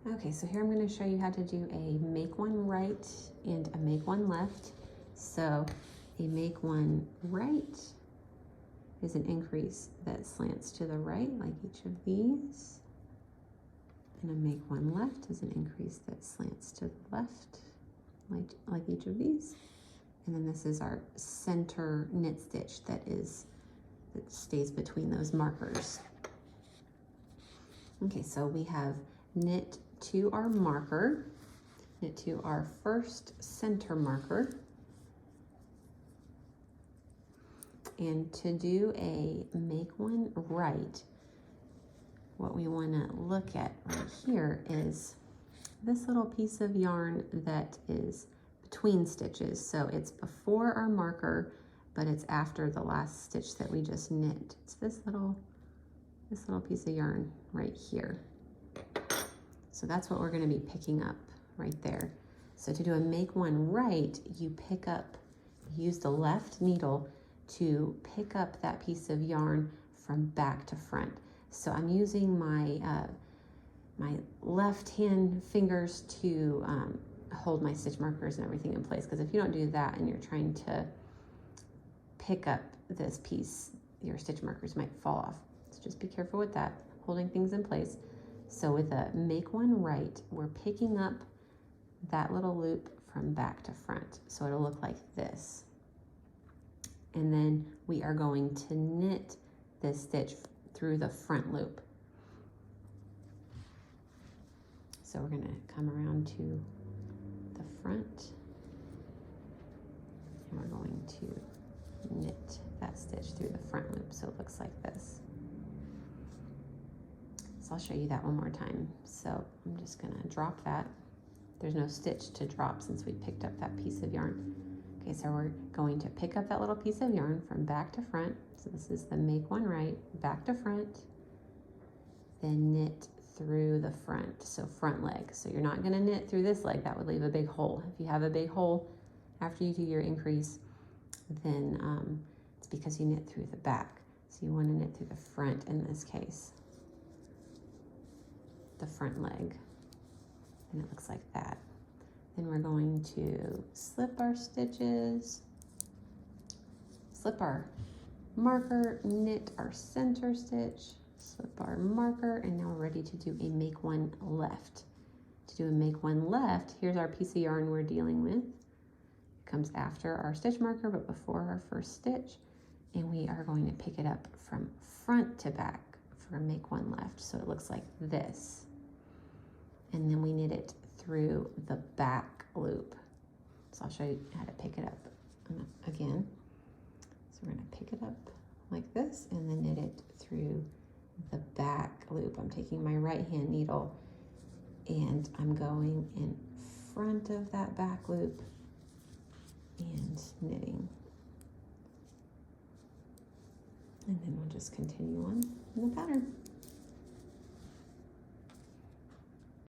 Okay, so here I'm going to show you how to do a make one right and a make one left. So a make one right is an increase that slants to the right, like each of these. And a make one left is an increase that slants to the left, like each of these. And then this is our center knit stitch that stays between those markers. Okay, so we have knit to our marker, knit to our first center marker. And to do a make one right, what we want to look at right here is this little piece of yarn that is between stitches. So it's before our marker, but it's after the last stitch that we just knit. It's this little piece of yarn right here. So that's what we're going to be picking up right there. So to do a make one right, you use the left needle to pick up that piece of yarn from back to front. So I'm using my my left hand fingers to hold my stitch markers and everything in place, because if you don't do that and you're trying to pick up this piece, your stitch markers might fall off. So just be careful with that, holding things in place. So with a make one right, we're picking up that little loop from back to front. So it'll look like this. And then we are going to knit this stitch through the front loop. So we're going to come around to the front and we're going to knit that stitch through the front loop so it looks like this. So I'll show you that one more time. So I'm just going to drop that. There's no stitch to drop since we picked up that piece of yarn. Okay, so we're going to pick up that little piece of yarn from back to front. So this is the make one right, back to front, then knit through the front, so front leg. So you're not going to knit through this leg, that would leave a big hole. If you have a big hole after you do your increase, then it's because you knit through the back. So you want to knit through the front in this case, the front leg, and it looks like that. Then we're going to slip our stitches, slip our marker, knit our center stitch, slip our marker, and now we're ready to do a make one left. To do a make one left, here's our piece of yarn we're dealing with. It comes after our stitch marker, but before our first stitch, and we are going to pick it up from front to back for a make one left. So it looks like this. And then we knit it through the back loop. So I'll show you how to pick it up again. So we're going to pick it up like this and then knit it through the back loop. I'm taking my right hand needle and I'm going in front of that back loop and knitting. And then we'll just continue on in the pattern.